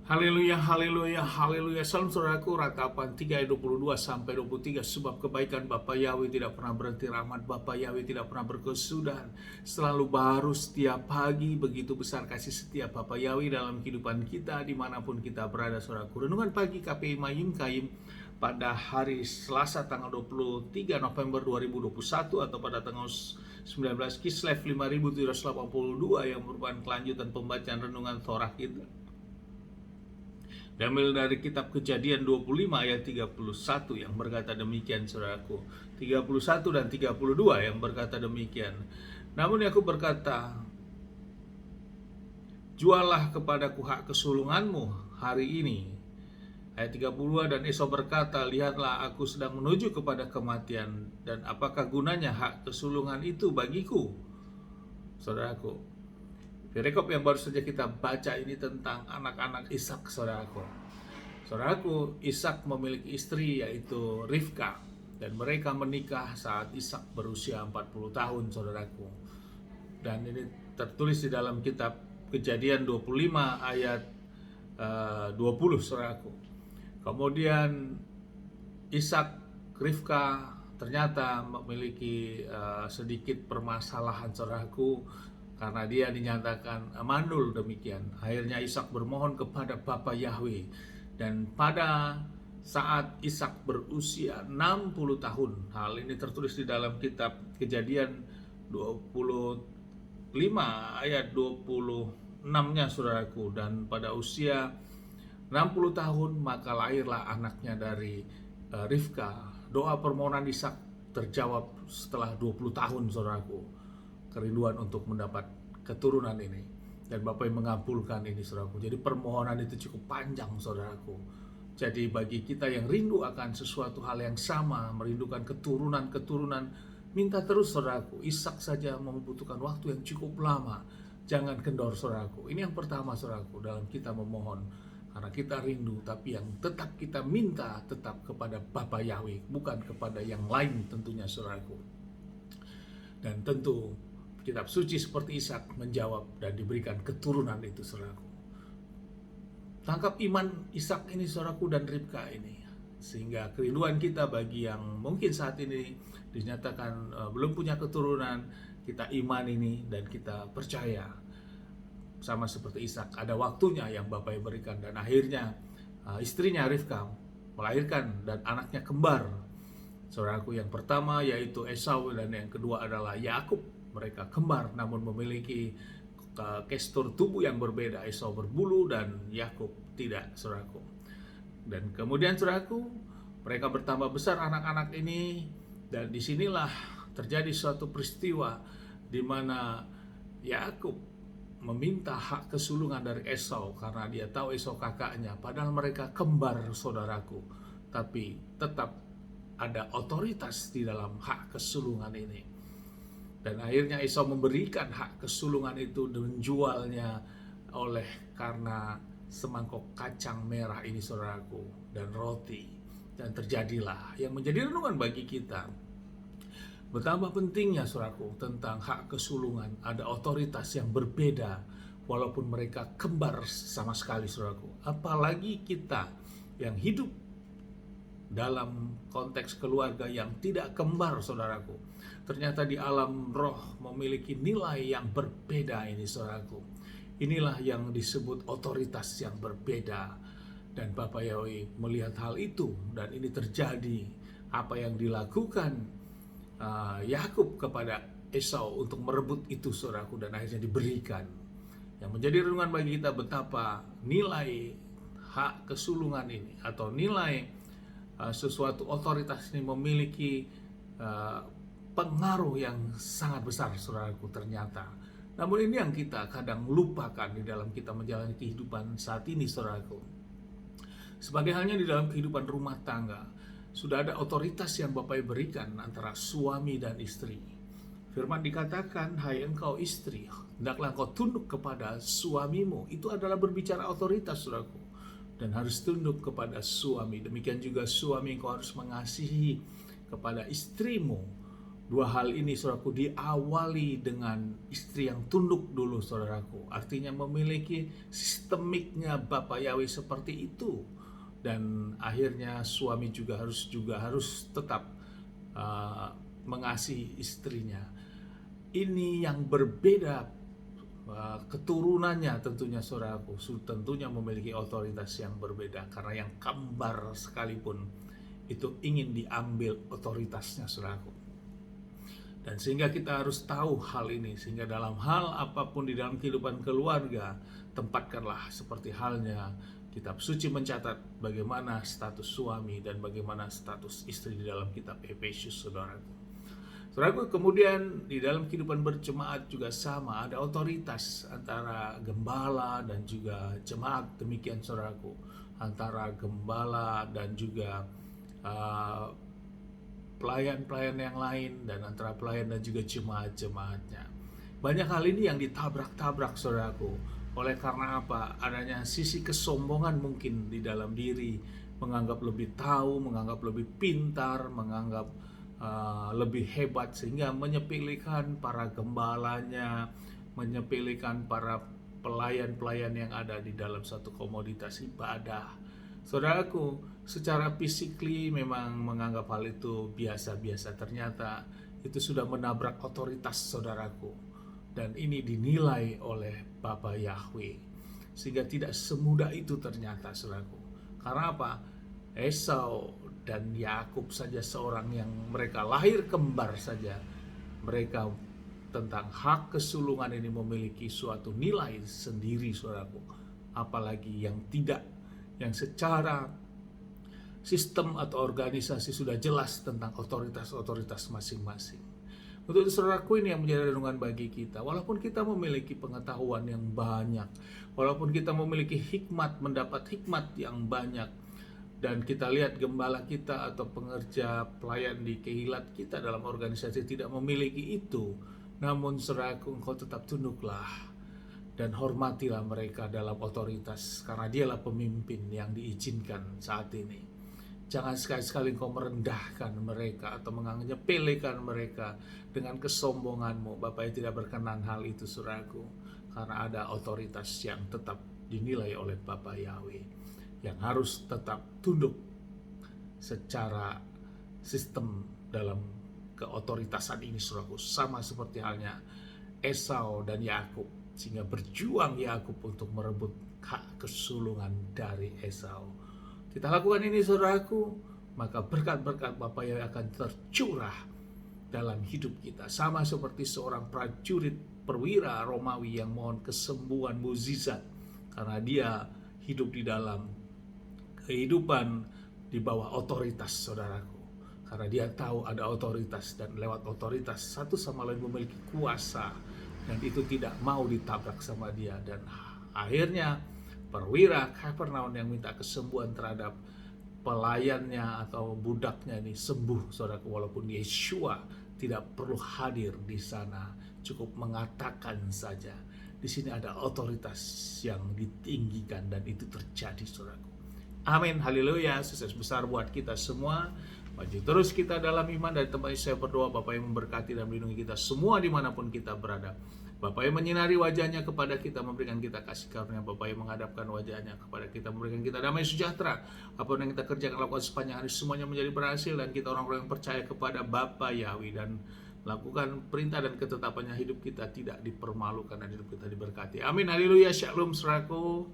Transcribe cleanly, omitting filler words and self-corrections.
Haleluya, haleluya, haleluya. Salam saudaraku, ratapan 3 ayat 22 sampai 23. Sebab kebaikan Bapa Yahweh tidak pernah berhenti, rahmat Bapa Yahweh tidak pernah berkesudahan. Selalu baru setiap pagi, begitu besar kasih setiap Bapa Yahweh dalam kehidupan kita dimanapun kita berada saudaraku. Renungan pagi KPI Mayim Kaim pada hari Selasa tanggal 23 November 2021 atau pada tanggal 19 Kislev 5782 yang merupakan kelanjutan pembacaan renungan Torah kita. Diambil dari kitab Kejadian 25 ayat 31 yang berkata demikian saudaraku. 31 dan 32 yang berkata demikian. Namun Yakub berkata, jualah kepadaku hak kesulunganmu hari ini. Ayat 32 dan Esau berkata, lihatlah aku sedang menuju kepada kematian, dan apakah gunanya hak kesulungan itu bagiku? Saudaraku, perikop yang baru saja kita baca ini tentang anak-anak Ishak, saudaraku. Saudaraku, Ishak memiliki istri yaitu Rivka, dan mereka menikah saat Ishak berusia 40 tahun, saudaraku. Dan ini tertulis di dalam kitab Kejadian 25 ayat 20, saudaraku. Kemudian Ishak, Rivka ternyata memiliki sedikit permasalahan, saudaraku, karena dia dinyatakan mandul demikian. Akhirnya Ishak bermohon kepada Bapa Yahweh, dan pada saat Ishak berusia 60 tahun, hal ini tertulis di dalam kitab Kejadian 25 ayat 26-nya saudaraku, dan pada usia 60 tahun maka lahirlah anaknya dari Rivka. Doa permohonan Ishak terjawab setelah 20 tahun, saudaraku, kerinduan untuk mendapat keturunan ini, dan Bapa yang mengabulkan ini, saudaraku. Jadi permohonan itu cukup panjang, saudaraku. Jadi bagi kita yang rindu akan sesuatu hal yang sama, merindukan keturunan, minta terus, saudaraku. Ishak saja membutuhkan waktu yang cukup lama. Jangan kendor, saudaraku. Ini yang pertama, saudaraku, dalam kita memohon, karena kita rindu, tapi yang tetap kita minta tetap kepada Bapa Yahweh, bukan kepada yang lain tentunya, saudaraku. Dan tentu kitab suci seperti Ishak menjawab dan diberikan keturunan itu, saudaraku. Tangkap iman Ishak ini, saudaraku, dan Ribka ini, sehingga kerinduan kita bagi yang mungkin saat ini dinyatakan belum punya keturunan, kita iman ini dan kita percaya sama seperti Ishak, ada waktunya yang Bapa berikan, dan akhirnya istrinya Rivka melahirkan dan anaknya kembar, saudaraku. Yang pertama yaitu Esau, dan yang kedua adalah Yakub. Mereka kembar namun memiliki gestur tubuh yang berbeda. Esau berbulu dan Yakub tidak, saudaraku. Dan kemudian, saudaraku, mereka bertambah besar anak-anak ini, dan disinilah terjadi suatu peristiwa di mana Yakub meminta hak kesulungan dari Esau karena dia tahu Esau kakaknya, padahal mereka kembar, saudaraku. Tapi tetap ada otoritas di dalam hak kesulungan ini. Dan akhirnya Esau memberikan hak kesulungan itu dan menjualnya oleh karena semangkok kacang merah ini, saudaraku, dan roti. Dan terjadilah yang menjadi renungan bagi kita. Betapa pentingnya, saudaraku, tentang hak kesulungan. Ada otoritas yang berbeda walaupun mereka kembar sama sekali, saudaraku. Apalagi kita yang hidup dalam konteks keluarga yang tidak kembar, saudaraku. Ternyata di alam roh memiliki nilai yang berbeda ini, saudaraku. Inilah yang disebut otoritas yang berbeda. Dan Bapa Yahweh melihat hal itu, dan ini terjadi. Apa yang dilakukan Yakub kepada Esau untuk merebut itu, saudaraku, dan akhirnya diberikan. Yang menjadi renungan bagi kita betapa nilai hak kesulungan ini atau nilai sesuatu otoritas ini memiliki pengaruh yang sangat besar, saudaraku, ternyata. Namun ini yang kita kadang lupakan di dalam kita menjalani kehidupan saat ini, saudaraku. Sebagai halnya di dalam kehidupan rumah tangga, sudah ada otoritas yang Bapa berikan antara suami dan istri. Firman dikatakan, hai engkau istri, hendaklah engkau tunduk kepada suamimu. Itu adalah berbicara otoritas, saudaraku, dan harus tunduk kepada suami. Demikian juga suami, engkau harus mengasihi kepada istrimu. Dua hal ini saudaraku diawali dengan istri yang tunduk dulu saudaraku. Artinya memiliki sistemiknya Bapak Yahweh seperti itu. Dan akhirnya suami juga harus tetap mengasihi istrinya. Ini yang berbeda keturunannya tentunya saudaraku. Tentunya memiliki otoritas yang berbeda. Karena yang kembar sekalipun itu ingin diambil otoritasnya saudaraku. Dan sehingga kita harus tahu hal ini, sehingga dalam hal apapun di dalam kehidupan keluarga, tempatkanlah seperti halnya kitab suci mencatat bagaimana status suami dan bagaimana status istri di dalam kitab Efesus, saudaraku. Saudaraku, kemudian di dalam kehidupan berjemaat juga sama, ada otoritas antara gembala dan juga jemaat, demikian saudaraku, antara gembala dan juga pelayan-pelayan yang lain, dan antara pelayan dan juga jemaat-jemaatnya. Banyak hal ini yang ditabrak-tabrak saudaraku. Oleh karena apa? Adanya sisi kesombongan mungkin di dalam diri, menganggap lebih tahu, menganggap lebih pintar, menganggap lebih hebat, sehingga menyepelekan para gembalanya, menyepelekan para pelayan-pelayan yang ada di dalam satu komoditas ibadah. Saudaraku, secara fisikly memang menganggap hal itu biasa-biasa, ternyata itu sudah menabrak otoritas saudaraku. Dan ini dinilai oleh Bapa Yahweh, sehingga tidak semudah itu ternyata saudaraku. Karena apa? Esau dan Yakub saja, seorang yang mereka lahir kembar saja, mereka tentang hak kesulungan ini memiliki suatu nilai sendiri saudaraku. Apalagi yang tidak, yang secara sistem atau organisasi sudah jelas tentang otoritas-otoritas masing-masing. Untuk saudaraku, ini yang menjadi renungan bagi kita. Walaupun kita memiliki pengetahuan yang banyak, walaupun kita memiliki hikmat, mendapat hikmat yang banyak, dan kita lihat gembala kita atau pengerja pelayan di kehilat kita dalam organisasi tidak memiliki itu, namun saudaraku, engkau tetap tunduklah dan hormatilah mereka dalam otoritas, karena dialah pemimpin yang diizinkan saat ini. Jangan sekali-sekali engkau merendahkan mereka atau menyepelekan mereka dengan kesombonganmu. Bapak tidak berkenan hal itu saudaraku, karena ada otoritas yang tetap dinilai oleh Bapa Yahweh, yang harus tetap tunduk secara sistem dalam keotoritasan ini saudaraku. Sama seperti halnya Esau dan Yakub, sehingga berjuang Yakub untuk merebut hak kesulungan dari Esau. Kita lakukan ini saudaraku, maka berkat-berkat Bapa Yahweh akan tercurah dalam hidup kita. Sama seperti seorang prajurit perwira Romawi yang mohon kesembuhan mukjizat, karena dia hidup di dalam kehidupan di bawah otoritas saudaraku. Karena dia tahu ada otoritas, dan lewat otoritas satu sama lain memiliki kuasa, dan itu tidak mau ditabrak sama dia. Dan akhirnya perwira Kapernaum yang minta kesembuhan terhadap pelayannya atau budaknya ini sembuh saudaraku, walaupun Yeshua tidak perlu hadir di sana, cukup mengatakan saja. Di sini ada otoritas yang ditinggikan, dan itu terjadi saudaraku. Amin, haleluya. Sukses besar buat kita semua. Maju terus kita dalam iman. Dari tempat ini saya berdoa, Bapak yang memberkati dan melindungi kita semua dimanapun kita berada. Bapak yang menyinari wajahnya kepada kita, memberikan kita kasih karunia. Bapak yang menghadapkan wajahnya kepada kita, memberikan kita damai sejahtera. Apa yang kita kerjakan, lakukan sepanjang hari, semuanya menjadi berhasil. Dan kita orang-orang yang percaya kepada Bapa Yahweh dan lakukan perintah dan ketetapannya, hidup kita tidak dipermalukan dan hidup kita diberkati. Amin, haleluya, shalom saudaraku.